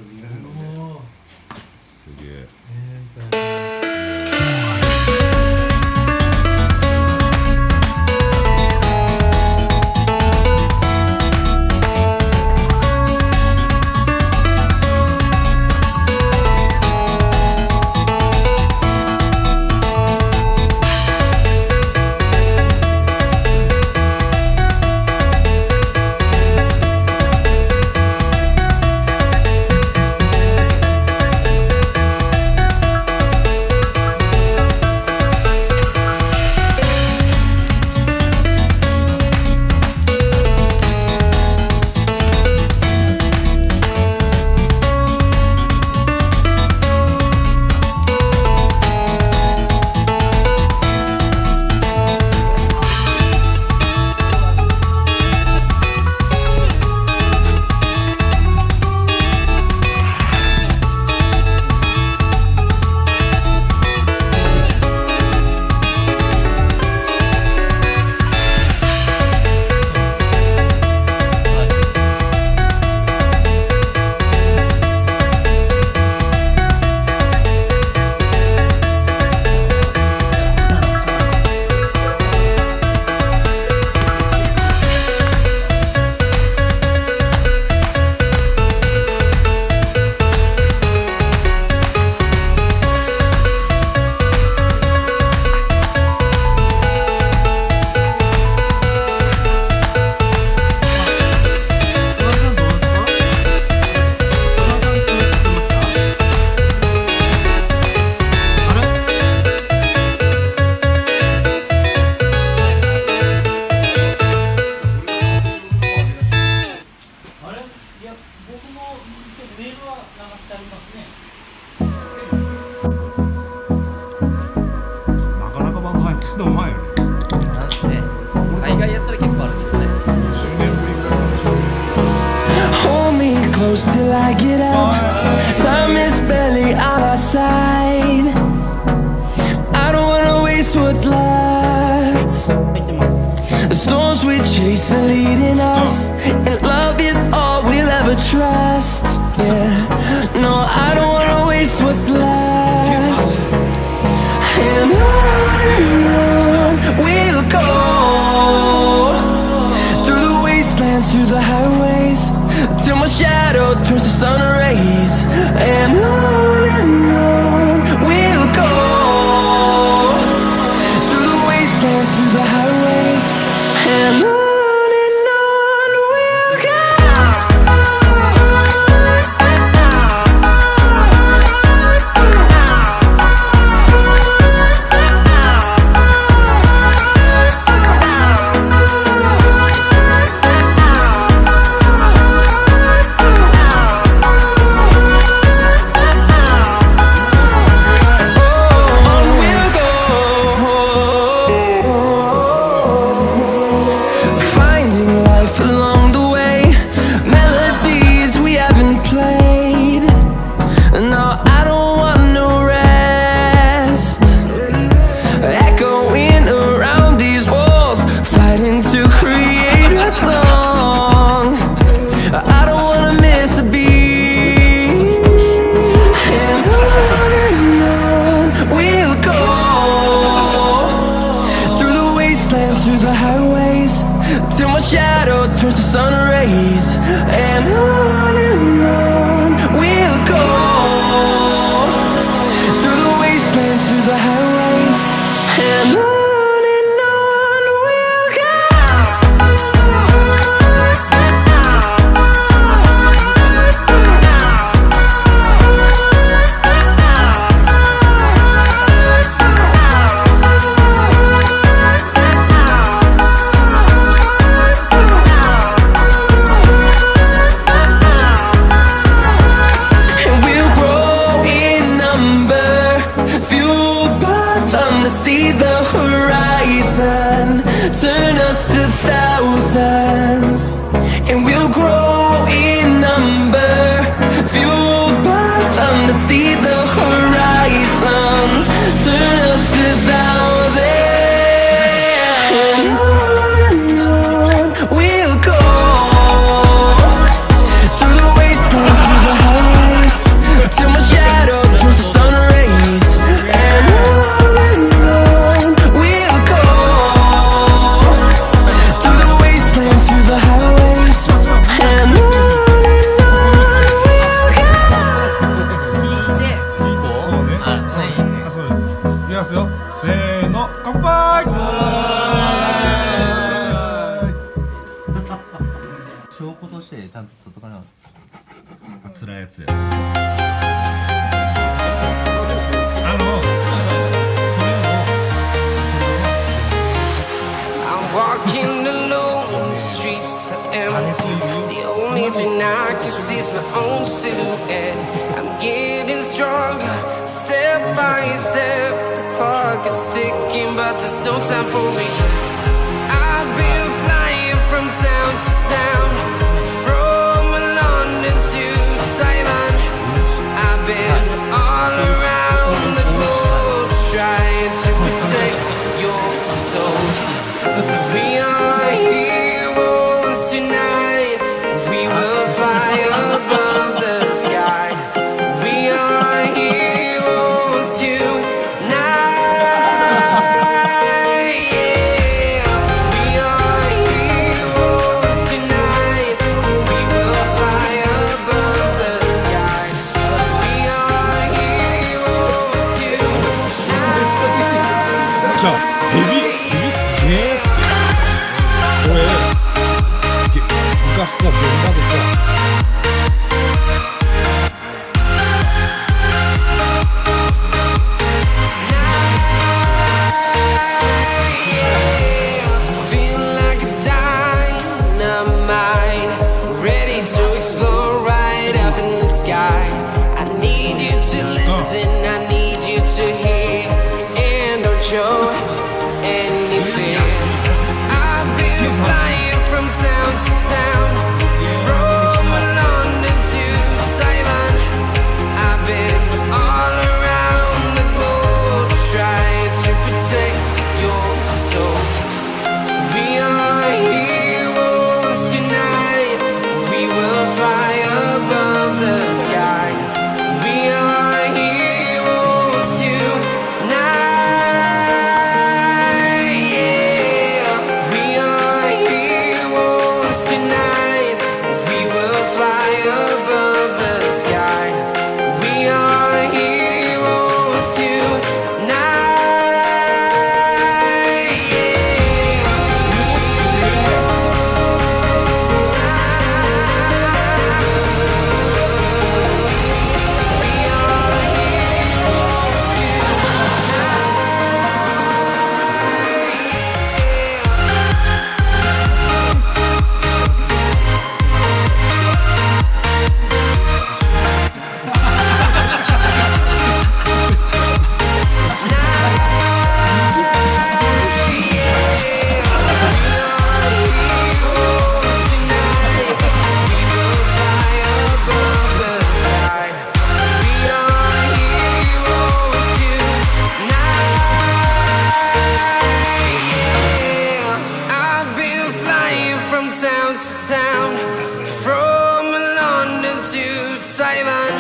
みんなで飲んで。すげえ。なかなか爆発するのうまいよね。なんすね。海外やったら結構あるんですよね。10年ぶりくらいかもしれない。Hold me close till I get up. Time is barely on our side. I don't wanna waste what's left. The storms we chase are leading us, and love is all we'll ever trust. Yeah, no, I don't wanna waste what's left. And on we'll go, through the wastelands, through the highways, till my shadow turns to sun rays. And on we'll go, through the wastelands, through the highways. And on we'll go. たやつや。I'm walking alone, the streets are empty. The only thing I can see is my own silhouette. I'm getting stronger, step by step. The clock is ticking, but there's no time for me. I've been flying from town to town, from London to Taiwan. I've been all around the globe, trying to protect your soul. We are heroes tonight. We will fly above the sky. We are heroes tonight. Yeah. We are heroes tonight. We will fly above the sky. We are heroes tonight. じゃあエビすげえ。これ昔さ現場でさFeel like a dynamite, ready to explode right up in the sky. I need you to listen, I need you to hear, and don't show any fear. I've been flying from town to town, from London to Taiwan. I've been all around the globe, trying to protect your soul. We are heroes tonight. We will fly above the sky. We are heroes tonight. Yeah. We are heroes tonight. We will fly above the sky. We are heroes tonight. Town to town, from London to Taiwan.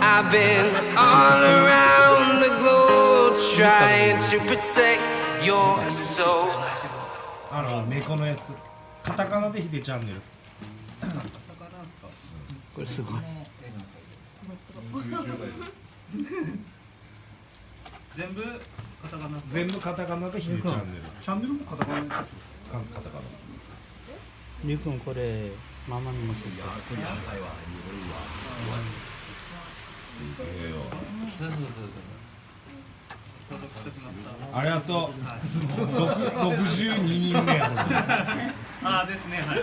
I've been all around the globe, trying to protect your soul. 猫のやつカタカナでヒデチャンネルこれすごい。全部カタカナ。全部カタカナでヒデチャンネルチャンネルもカタカナでしょ。カタカナりゅうくんこれママに持ってきた。すげえよそうありがとう62人目やああですねはい。